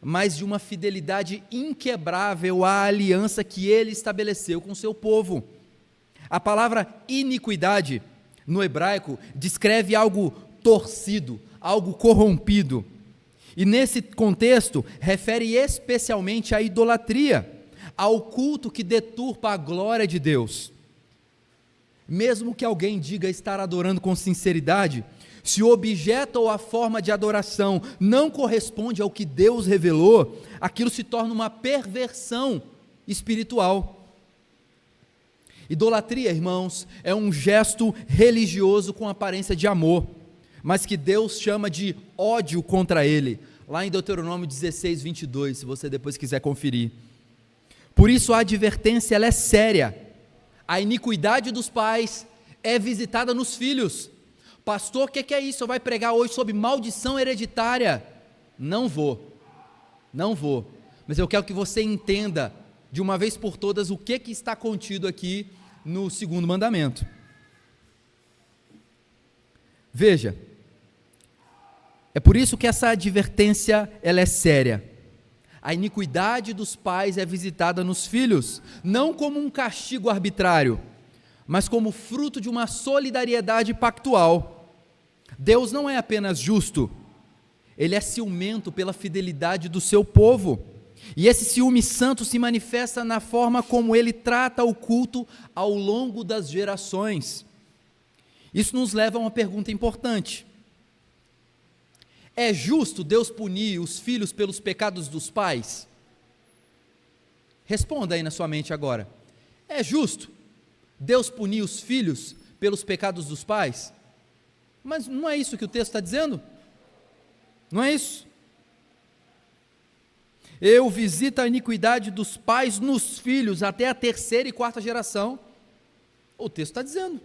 mas de uma fidelidade inquebrável à aliança que Ele estabeleceu com o seu povo. A palavra iniquidade, no hebraico, descreve algo torcido, algo corrompido, e nesse contexto, refere especialmente à idolatria, ao culto que deturpa a glória de Deus. Mesmo que alguém diga estar adorando com sinceridade, se o objeto ou a forma de adoração não corresponde ao que Deus revelou, aquilo se torna uma perversão espiritual. Idolatria, irmãos, é um gesto religioso com aparência de amor, mas que Deus chama de ódio contra ele, lá em Deuteronômio 16, 22, se você depois quiser conferir. Por isso a advertência ela é séria. A iniquidade dos pais é visitada nos filhos. Pastor, o que é isso? Você vai pregar hoje sobre maldição hereditária? Não vou, mas eu quero que você entenda de uma vez por todas o que está contido aqui no segundo mandamento. Veja, é por isso que essa advertência ela é séria. A iniquidade dos pais é visitada nos filhos, não como um castigo arbitrário, mas como fruto de uma solidariedade pactual. Deus não é apenas justo, Ele é ciumento pela fidelidade do seu povo. E esse ciúme santo se manifesta na forma como Ele trata o culto ao longo das gerações. Isso nos leva a uma pergunta importante. É justo Deus punir os filhos pelos pecados dos pais? Responda aí na sua mente agora. É justo Deus punir os filhos pelos pecados dos pais? Mas não é isso que o texto está dizendo? Não é isso? Eu visito a iniquidade dos pais nos filhos até a terceira e quarta geração. O texto está dizendo.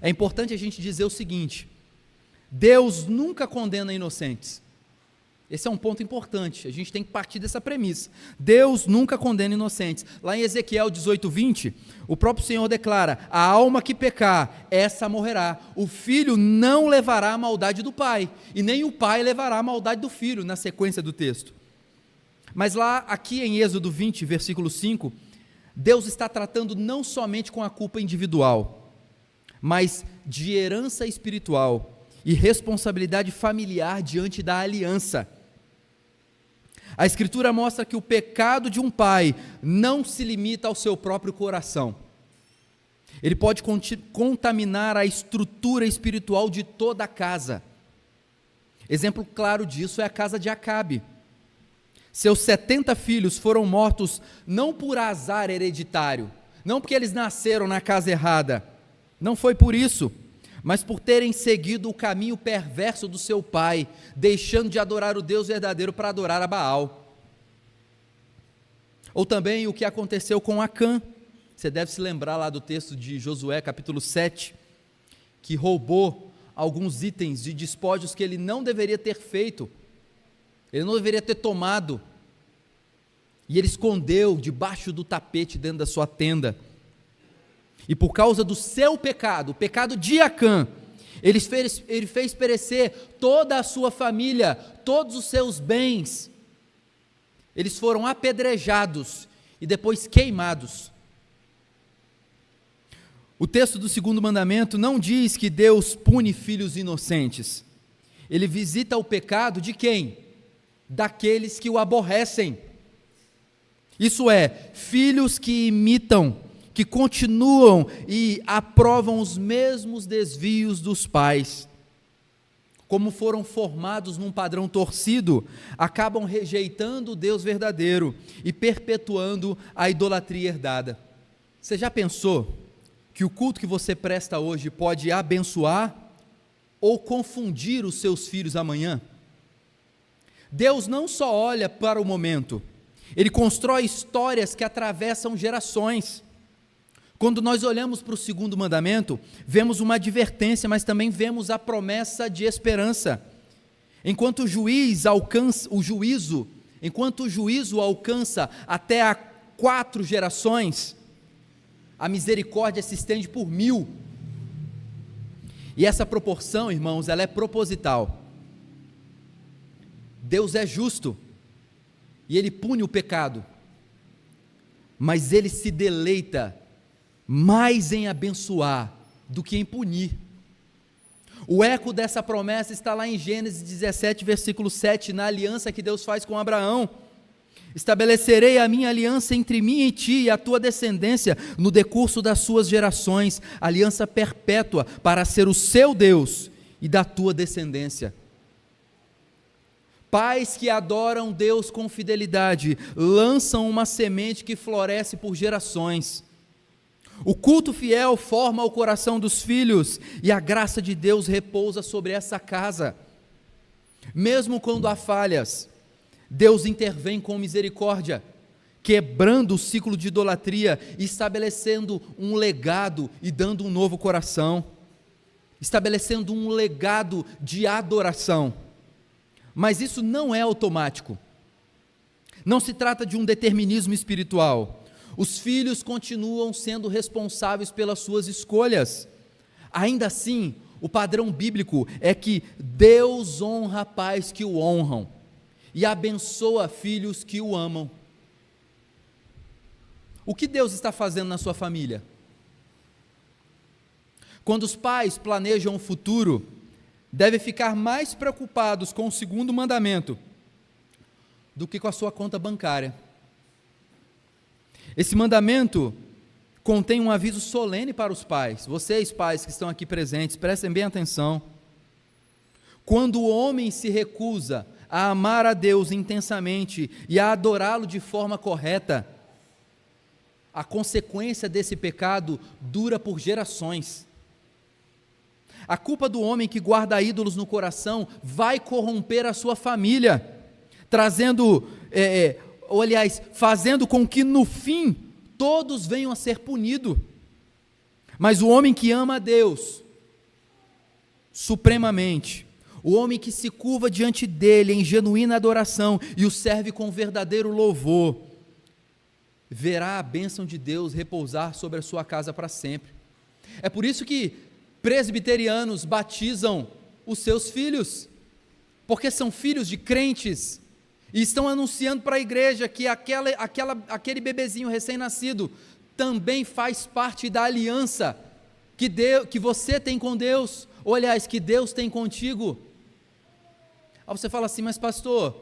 É importante a gente dizer o seguinte: Deus nunca condena inocentes. Esse é um ponto importante, a gente tem que partir dessa premissa. Deus nunca condena inocentes. Lá em Ezequiel 18:20, o próprio Senhor declara: a alma que pecar, essa morrerá. O filho não levará a maldade do pai, e nem o pai levará a maldade do filho, na sequência do texto. Mas lá, aqui em Êxodo 20, versículo 5, Deus está tratando não somente com a culpa individual, mas de herança espiritual e responsabilidade familiar diante da aliança. A Escritura mostra que o pecado de um pai não se limita ao seu próprio coração. Ele pode contaminar a estrutura espiritual de toda a casa. Exemplo claro disso é a casa de Acabe. Seus 70 filhos foram mortos não por azar hereditário, não porque eles nasceram na casa errada, não foi por isso, mas por terem seguido o caminho perverso do seu pai, deixando de adorar o Deus verdadeiro para adorar a Baal. Ou também o que aconteceu com Acã. Você deve se lembrar lá do texto de Josué, capítulo 7, que roubou alguns itens de despojos que ele não deveria ter feito, ele não deveria ter tomado, e ele escondeu debaixo do tapete dentro da sua tenda. E por causa do seu pecado, o pecado de Acã, ele fez perecer toda a sua família, todos os seus bens. Eles foram apedrejados e depois queimados. O texto do segundo mandamento não diz que Deus pune filhos inocentes. Ele visita o pecado de quem? Daqueles que o aborrecem. Isso é, filhos que imitam, que continuam e aprovam os mesmos desvios dos pais. Como foram formados num padrão torcido, acabam rejeitando o Deus verdadeiro e perpetuando a idolatria herdada. Você já pensou que o culto que você presta hoje pode abençoar ou confundir os seus filhos amanhã? Deus não só olha para o momento, Ele constrói histórias que atravessam gerações. Quando nós olhamos para o segundo mandamento, vemos uma advertência, mas também vemos a promessa de esperança. Enquanto o juízo alcança até a 4 gerações, a misericórdia se estende por 1000. E essa proporção, irmãos, ela é proposital. Deus é justo e Ele pune o pecado, mas Ele se deleita mais em abençoar do que em punir. O eco dessa promessa está lá em Gênesis 17, versículo 7, na aliança que Deus faz com Abraão. Estabelecerei a minha aliança entre mim e ti e a tua descendência no decurso das suas gerações, aliança perpétua para ser o seu Deus e da tua descendência. Pais que adoram Deus com fidelidade lançam uma semente que floresce por gerações. O culto fiel forma o coração dos filhos e a graça de Deus repousa sobre essa casa. Mesmo quando há falhas, Deus intervém com misericórdia, quebrando o ciclo de idolatria, estabelecendo um legado e dando um novo coração, estabelecendo um legado de adoração. Mas isso não é automático. Não se trata de um determinismo espiritual. Os filhos continuam sendo responsáveis pelas suas escolhas. Ainda assim, o padrão bíblico é que Deus honra pais que o honram e abençoa filhos que o amam. O que Deus está fazendo na sua família? Quando os pais planejam o futuro, devem ficar mais preocupados com o segundo mandamento do que com a sua conta bancária. Esse mandamento contém um aviso solene para os pais. Vocês, pais que estão aqui presentes, prestem bem atenção. Quando o homem se recusa a amar a Deus intensamente e a adorá-lo de forma correta, a consequência desse pecado dura por gerações. A culpa do homem que guarda ídolos no coração vai corromper a sua família, fazendo com que no fim todos venham a ser punidos. Mas o homem que ama a Deus supremamente, o homem que se curva diante dele em genuína adoração e o serve com verdadeiro louvor, verá a bênção de Deus repousar sobre a sua casa para sempre. É por isso que presbiterianos batizam os seus filhos, porque são filhos de crentes e estão anunciando para a igreja que aquele bebezinho recém-nascido também faz parte da aliança que você tem com Deus, ou aliás, que Deus tem contigo. Aí você fala assim, mas pastor,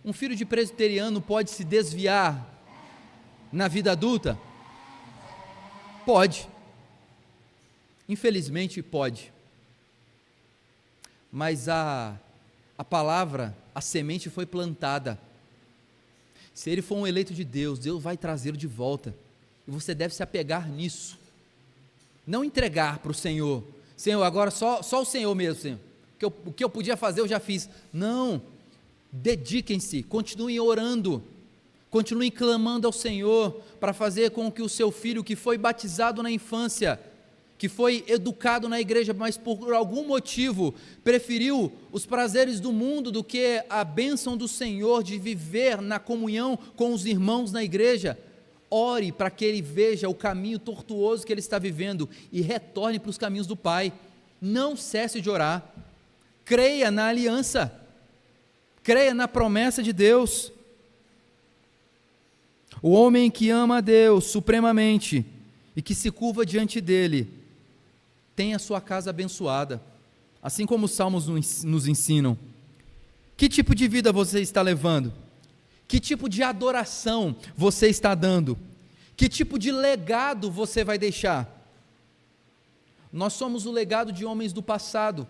um filho de presbiteriano pode se desviar na vida adulta? Pode. Infelizmente pode. Mas a palavra, a semente foi plantada. Se ele for um eleito de Deus, Deus vai trazê-lo de volta. E você deve se apegar nisso. Não entregar para o Senhor. Senhor, agora só o Senhor mesmo, Senhor. O que eu podia fazer eu já fiz. Não. Dediquem-se, continuem orando. Continuem clamando ao Senhor para fazer com que o seu filho que foi batizado na infância, que foi educado na igreja, mas por algum motivo preferiu os prazeres do mundo do que a bênção do Senhor de viver na comunhão com os irmãos na igreja, ore para que ele veja o caminho tortuoso que ele está vivendo e retorne para os caminhos do Pai. Não cesse de orar, creia na aliança, creia na promessa de Deus. O homem que ama a Deus supremamente e que se curva diante dele, tem a sua casa abençoada, assim como os salmos nos ensinam. Que tipo de vida você está levando? Que tipo de adoração você está dando? Que tipo de legado você vai deixar? Nós somos o legado de homens do passado.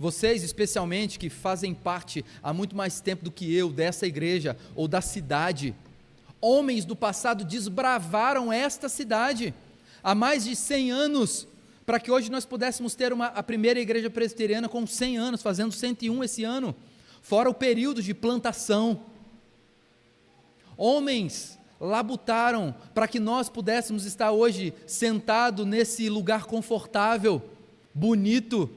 Vocês, especialmente, que fazem parte há muito mais tempo do que eu, dessa igreja ou da cidade, homens do passado desbravaram esta cidade há mais de 100 anos, para que hoje nós pudéssemos ter a primeira igreja presbiteriana com 100 anos, fazendo 101 esse ano, fora o período de plantação. Homens labutaram para que nós pudéssemos estar hoje sentados nesse lugar confortável, bonito.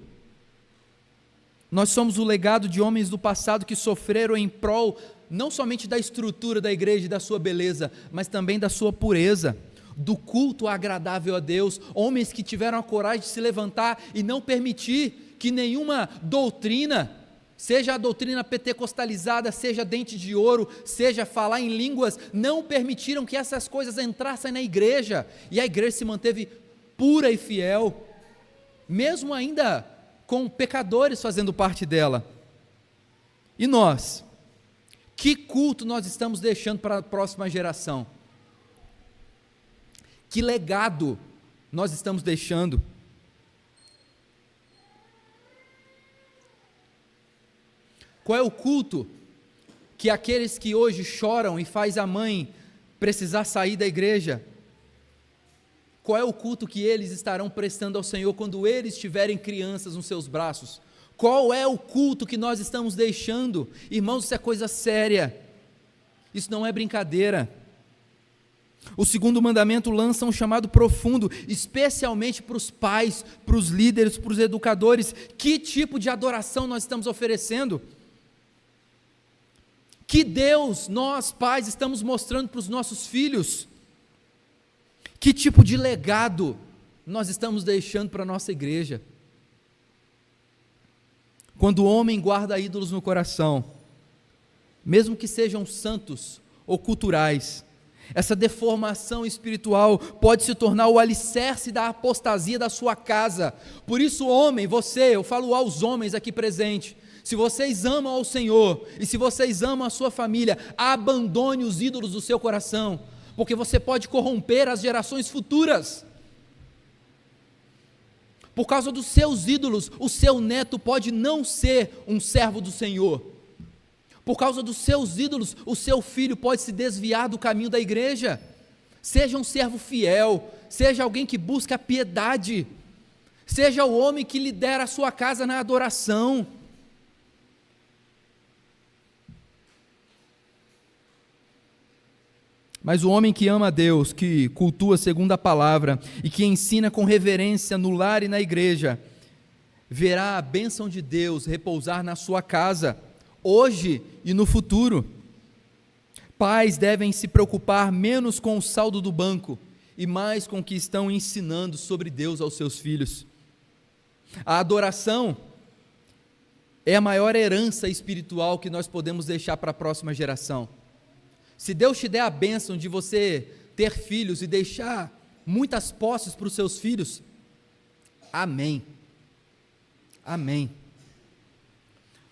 Nós somos o legado de homens do passado que sofreram em prol não somente da estrutura da igreja e da sua beleza, mas também da sua pureza, do culto agradável a Deus, homens que tiveram a coragem de se levantar e não permitir que nenhuma doutrina, seja a doutrina pentecostalizada, seja dente de ouro, seja falar em línguas, não permitiram que essas coisas entrassem na igreja, e a igreja se manteve pura e fiel, mesmo ainda com pecadores fazendo parte dela. E nós? Que culto nós estamos deixando para a próxima geração? Que legado nós estamos deixando? Qual é o culto que aqueles que hoje choram e faz a mãe precisar sair da igreja, qual é o culto que eles estarão prestando ao Senhor quando eles tiverem crianças nos seus braços? Qual é o culto que nós estamos deixando? Irmãos, isso é coisa séria, isso não é brincadeira. O segundo mandamento lança um chamado profundo, especialmente para os pais, para os líderes, para os educadores. Que tipo de adoração nós estamos oferecendo? Que Deus, nós pais, estamos mostrando para os nossos filhos? Que tipo de legado nós estamos deixando para a nossa igreja? Quando o homem guarda ídolos no coração, mesmo que sejam santos ou culturais, Essa deformação espiritual pode se tornar o alicerce da apostasia da sua casa. Por isso, homem, você, eu falo aos homens aqui presentes, se vocês amam ao Senhor e se vocês amam a sua família, abandone os ídolos do seu coração, porque você pode corromper as gerações futuras. Por causa dos seus ídolos, o seu neto pode não ser um servo do Senhor. Por causa dos seus ídolos, o seu filho pode se desviar do caminho da igreja. Seja um servo fiel, seja alguém que busca a piedade, seja o homem que lidera a sua casa na adoração. Mas o homem que ama a Deus, que cultua segundo a palavra e que ensina com reverência no lar e na igreja, verá a bênção de Deus repousar na sua casa, hoje e no futuro. Pais devem se preocupar menos com o saldo do banco e mais com o que estão ensinando sobre Deus aos seus filhos. A adoração é a maior herança espiritual que nós podemos deixar para a próxima geração. Se Deus te der a bênção de você ter filhos e deixar muitas posses para os seus filhos, amém, amém.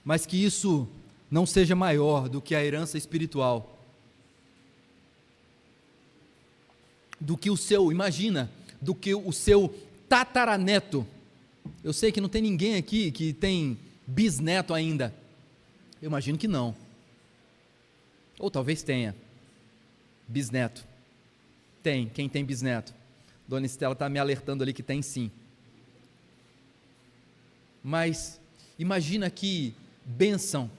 Mas que isso não seja maior do que a herança espiritual, do que o seu, imagina, do que o seu tataraneto. Eu sei que não tem ninguém aqui que tem bisneto ainda, eu imagino que não, ou talvez tenha bisneto. Tem, quem tem bisneto? Dona Estela está me alertando ali que tem sim. Mas imagina que bênção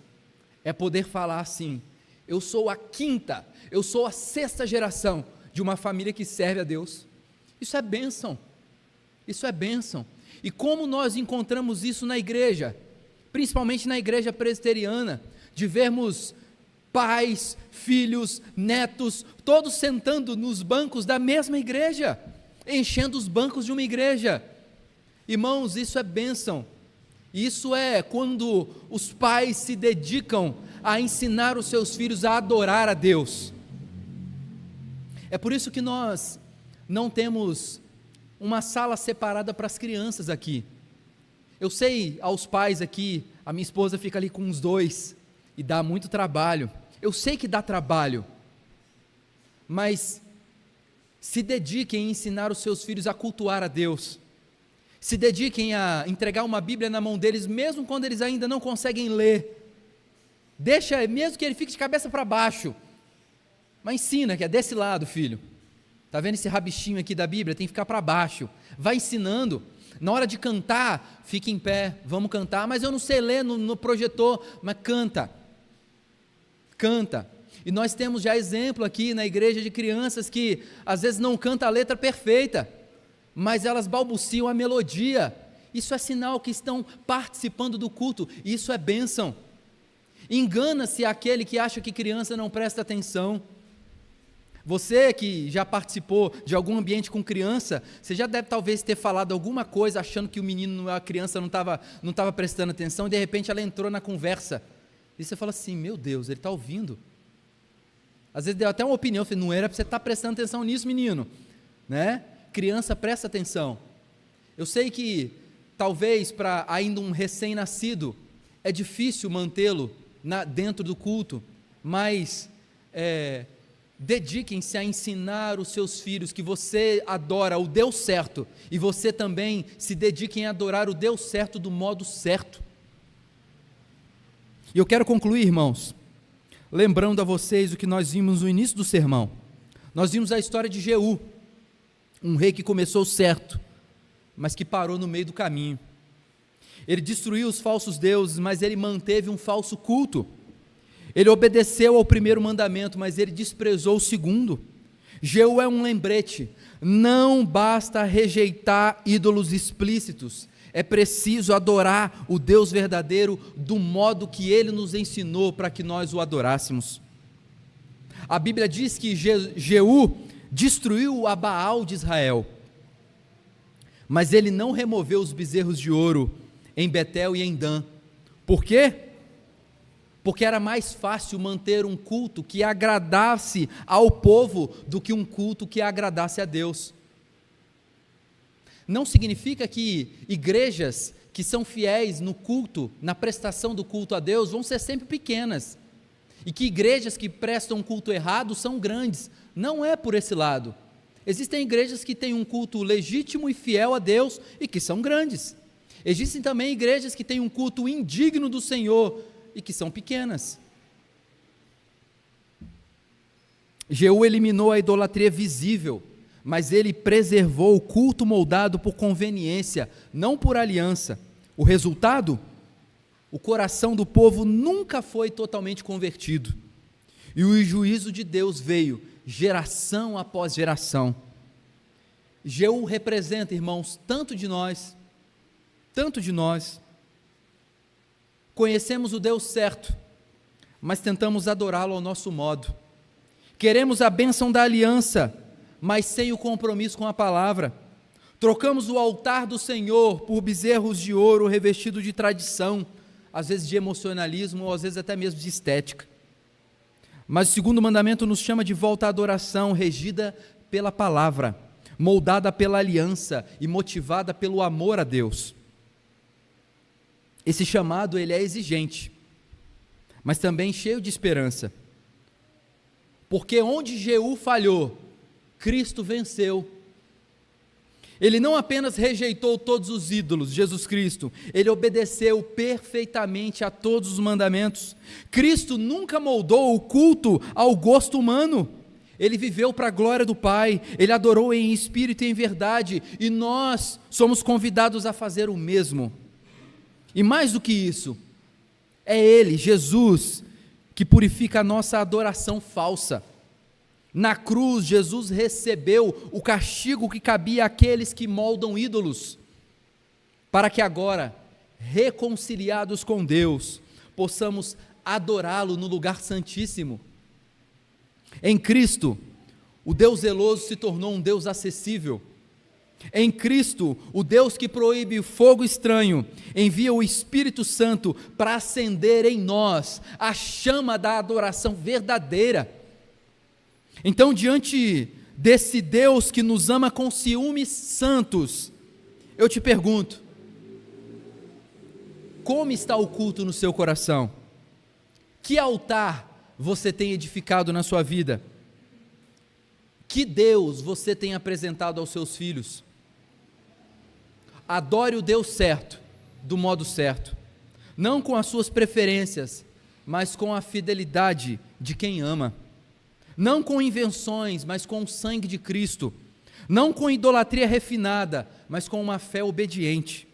é poder falar assim: eu sou a quinta, eu sou a sexta geração de uma família que serve a Deus. Isso é bênção, isso é bênção. E como nós encontramos isso na igreja, principalmente na igreja presbiteriana, de vermos pais, filhos, netos, todos sentando nos bancos da mesma igreja, enchendo os bancos de uma igreja. Irmãos, isso é bênção. Isso é quando os pais se dedicam a ensinar os seus filhos a adorar a Deus. É por isso que nós não temos uma sala separada para as crianças aqui. Eu sei, aos pais aqui, a minha esposa fica ali com os dois, e dá muito trabalho. Eu sei que dá trabalho, mas se dediquem a ensinar os seus filhos a cultuar a Deus. Se dediquem a entregar uma Bíblia na mão deles, mesmo quando eles ainda não conseguem ler. Deixa, mesmo que ele fique de cabeça para baixo, mas ensina que é desse lado, filho. Está vendo esse rabichinho aqui da Bíblia? Tem que ficar para baixo. Vai ensinando. Na hora de cantar, fique em pé, vamos cantar. Mas eu não sei ler no projetor, mas canta. Canta. E nós temos já exemplo aqui na igreja de crianças que às vezes não canta a letra perfeita, mas elas balbuciam a melodia. Isso é sinal que estão participando do culto. Isso é bênção. Engana-se aquele que acha que criança não presta atenção. Você que já participou de algum ambiente com criança, você já deve talvez ter falado alguma coisa achando que o menino, a criança não estava prestando atenção, e de repente ela entrou na conversa, e você fala assim: meu Deus, ele está ouvindo. Às vezes deu até uma opinião, não era para você estar prestando atenção nisso, menino, né? Criança, presta atenção. Eu sei que talvez para ainda um recém-nascido é difícil mantê-lo dentro do culto, mas dediquem-se a ensinar os seus filhos que você adora o Deus certo, e você também se dediquem a adorar o Deus certo do modo certo. E eu quero concluir, irmãos, lembrando a vocês o que nós vimos no início do sermão. Nós vimos a história de Jeú, um rei que começou certo, mas que parou no meio do caminho. Ele destruiu os falsos deuses, mas ele manteve um falso culto. Ele obedeceu ao primeiro mandamento, mas ele desprezou o segundo. Jeú é um lembrete: não basta rejeitar ídolos explícitos, é preciso adorar o Deus verdadeiro do modo que ele nos ensinou para que nós o adorássemos. A Bíblia diz que Jeú destruiu a Baal de Israel, mas ele não removeu os bezerros de ouro em Betel e em Dan. Por quê? porque era mais fácil manter um culto que agradasse ao povo do que um culto que agradasse a Deus. Não significa que igrejas que são fiéis no culto, na prestação do culto a Deus, vão ser sempre pequenas, e que igrejas que prestam um culto errado são grandes. Não é por esse lado. Existem igrejas que têm um culto legítimo e fiel a Deus e que são grandes. Existem também igrejas que têm um culto indigno do Senhor e que são pequenas. Jeú eliminou a idolatria visível, mas ele preservou o culto moldado por conveniência, não por aliança. O resultado? O coração do povo nunca foi totalmente convertido. E o juízo de Deus veio, geração após geração. Jeú representa, irmãos, tanto de nós, conhecemos o Deus certo, mas tentamos adorá-lo ao nosso modo. Queremos a bênção da aliança, mas sem o compromisso com a palavra. Trocamos o altar do Senhor por bezerros de ouro revestido de tradição, às vezes de emocionalismo, ou às vezes até mesmo de estética. Mas o segundo mandamento nos chama de volta à adoração, regida pela palavra, moldada pela aliança e motivada pelo amor a Deus. Esse chamado, ele é exigente, mas também cheio de esperança, porque onde Jeú falhou, Cristo venceu. Ele não apenas rejeitou todos os ídolos, Jesus Cristo, ele obedeceu perfeitamente a todos os mandamentos. Cristo nunca moldou o culto ao gosto humano, ele viveu para a glória do Pai, ele adorou em espírito e em verdade, e nós somos convidados a fazer o mesmo. E mais do que isso, é Ele, Jesus, que purifica a nossa adoração falsa. Na cruz, Jesus recebeu o castigo que cabia àqueles que moldam ídolos, para que agora, reconciliados com Deus, possamos adorá-lo no lugar santíssimo. Em Cristo, o Deus zeloso se tornou um Deus acessível. Em Cristo, o Deus que proíbe o fogo estranho, envia o Espírito Santo para acender em nós a chama da adoração verdadeira. Então, diante desse Deus que nos ama com ciúmes santos, eu te pergunto, como está o culto no seu coração? Que altar você tem edificado na sua vida? Que Deus você tem apresentado aos seus filhos? Adore o Deus certo, do modo certo, não com as suas preferências, mas com a fidelidade de quem ama, não com invenções, mas com o sangue de Cristo, não com idolatria refinada, mas com uma fé obediente,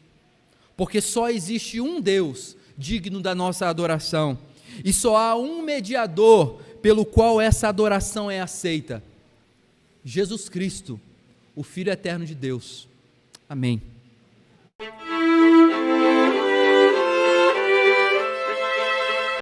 porque só existe um Deus digno da nossa adoração, e só há um mediador pelo qual essa adoração é aceita: Jesus Cristo, o Filho eterno de Deus. Amém.